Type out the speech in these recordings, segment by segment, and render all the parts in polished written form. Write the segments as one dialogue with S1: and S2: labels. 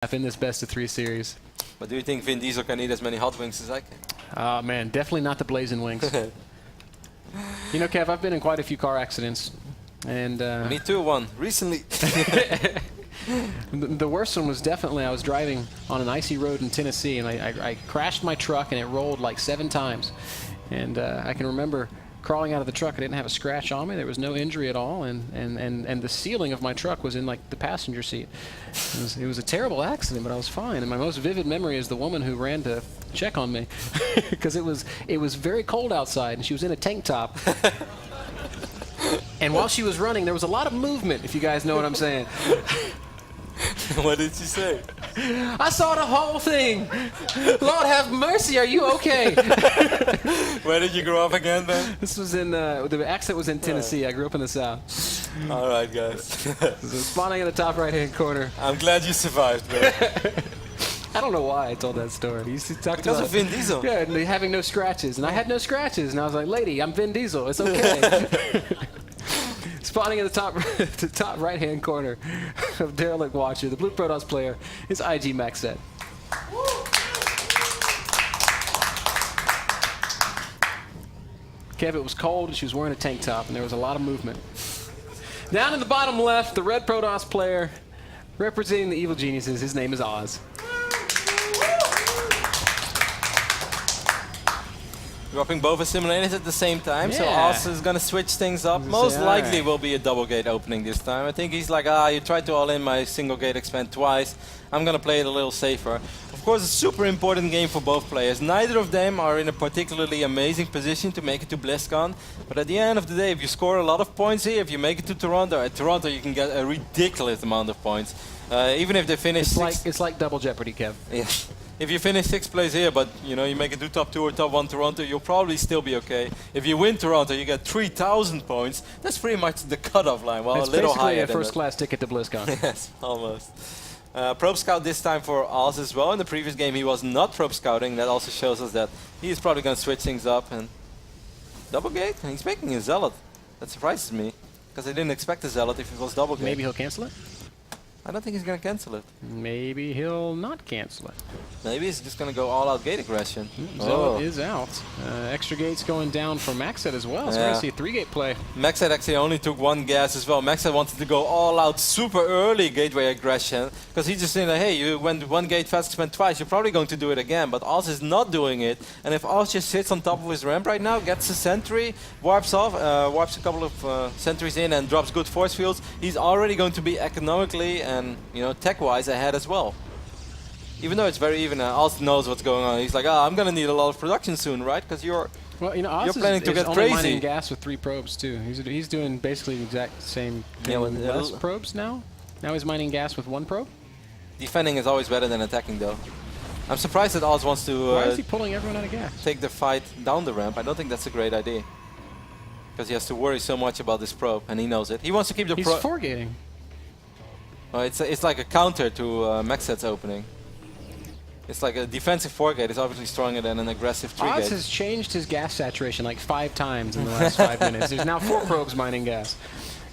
S1: in this best-of-3 series.
S2: But do you think Vin Diesel can eat as many hot wings as I can?
S1: Oh, man, definitely not the blazing wings. You know, Kev, I've been in quite a few car accidents. And
S2: me too, one. Recently.
S1: The worst one was definitely I was driving on an icy road in Tennessee, and I crashed my truck, and it rolled like 7 times. And I can remember crawling out of the truck. I didn't have a scratch on me. There was no injury at all, and the ceiling of my truck was in like the passenger seat. It was a terrible accident, but I was fine. And my most vivid memory is the woman who ran to check on me because it was very cold outside, and she was in a tank top. And while she was running, there was a lot of movement, if you guys know what I'm saying.
S2: What did she say?
S1: I saw the whole thing. Lord have mercy, are you okay?
S2: Where did you grow up again, Ben?
S1: This was in, the accident was in Tennessee. I grew up in the South.
S2: All right, guys.
S1: So spawning in the top right-hand corner.
S2: I'm glad you survived, Ben.
S1: I don't know why I told that story. He talked
S2: because
S1: about
S2: of Vin Diesel.
S1: Yeah, and having no scratches. And I had no scratches. And I was like, lady, I'm Vin Diesel. It's okay. Spawning in the top right-hand corner of Derelict Watcher, the Blue Protoss player, is IG MacSed. Kev, it was cold, and she was wearing a tank top, and there was a lot of movement. Down in the bottom left, the Red Protoss player, representing the evil geniuses, his name is Oz.
S2: Dropping both simulators at the same time,
S1: yeah.
S2: so Oz is going to switch things up. Most likely will be a double gate opening this time. I think he's like, you tried to all-in my single gate expand twice. I'm going to play it a little safer. Of course, a super important game for both players. Neither of them are in a particularly amazing position to make it to BlizzCon. But at the end of the day, if you score a lot of points here, if you make it to Toronto, at Toronto you can get a ridiculous amount of points. Even if they finish
S1: it's like double jeopardy, Kev.
S2: Yeah. If you finish 6th place here, but you make it to top 2 or top 1 Toronto, you'll probably still be okay. If you win Toronto, you get 3,000 points. That's pretty much the cutoff line. Well,
S1: it's
S2: a little higher.
S1: It's basically a first-class ticket to BlizzCon.
S2: Yes, almost. Probe Scout this time for Oz as well. In the previous game, he was not Probe Scouting. That also shows us that he is probably going to switch things up. And double gate? He's making a Zealot. That surprises me, because I didn't expect a Zealot if it was double gate.
S1: Maybe he'll cancel it?
S2: I don't think he's going to cancel it.
S1: Maybe he'll not cancel it.
S2: Maybe he's just going to go all-out gate aggression.
S1: Zealot is out. Extra gates going down for MacSed as well, so we're going to see a 3-gate play.
S2: MacSed actually only took 1 gas as well. MacSed wanted to go all-out super early gateway aggression, because he's just saying like, hey, you went 1 gate fast spent twice, you're probably going to do it again. But Oz is not doing it, and if Oz just sits on top of his ramp right now, gets a sentry, warps off, warps a couple of sentries in and drops good force fields, he's already going to be economically and tech-wise ahead as well. Even though it's very even, Oz knows what's going on. He's like, I'm going to need a lot of production soon, right? Because you're planning to get crazy.
S1: Mining gas with 3 probes too. He's doing basically the exact same thing with less probes now. Now he's mining gas with 1 probe.
S2: Defending is always better than attacking, though. I'm surprised that Oz wants to
S1: Why is he pulling everyone out of gas?
S2: Take the fight down the ramp. I don't think that's a great idea. Because he has to worry so much about this probe, and he knows it. He wants to keep the probe.
S1: He's 4-gating.
S2: Oh, it's like a counter to MacSed's opening. It's like a defensive 4-gate is obviously stronger than an aggressive 3-gate.
S1: Oz has changed his gas saturation like 5 times in the last 5 minutes. There's now 4 probes mining gas.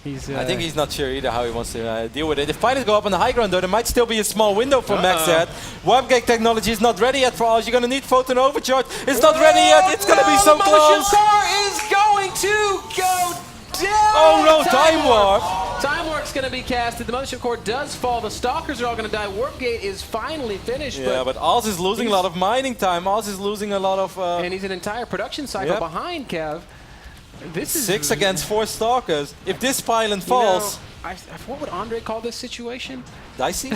S2: I think he's not sure either how he wants to deal with it. If fighters go up on the high ground, though, there might still be a small window for MacSed. Warp gate technology is not ready yet for Oz. You're going to need photon overcharge. It's not ready yet. It's going to be so close.
S1: The motion car is going to go down.
S2: Oh no, time warp.
S1: Time warp's going to be casted. The motion core does fall. The stalkers are all going to die. Warp gate is finally finished.
S2: Yeah, but Oz is losing a lot of mining time. Oz is losing a lot of...
S1: and he's an entire production cycle behind, Kev. This is
S2: 6 against 4 stalkers. If this pylon falls...
S1: what would Andre call this situation?
S2: Dicey?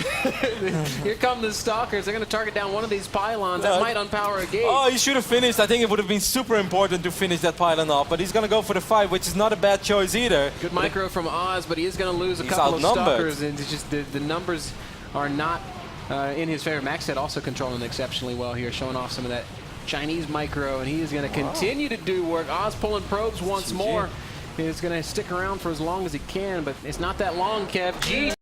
S1: Here come the stalkers. They're going to target down one of these pylons. That might unpower a gate.
S2: Oh, he should have finished. I think it would have been super important to finish that pylon off. But he's going to go for the 5, which is not a bad choice either.
S1: Good micro from Oz, but he is going to lose a couple of stalkers. And it's just the numbers are not in his favor. MacSed also controlling exceptionally well here, showing off some of that Chinese micro. And he is going to continue to do work. Oz pulling probes once more. He's going to stick around for as long as he can, but it's not that long, Kev.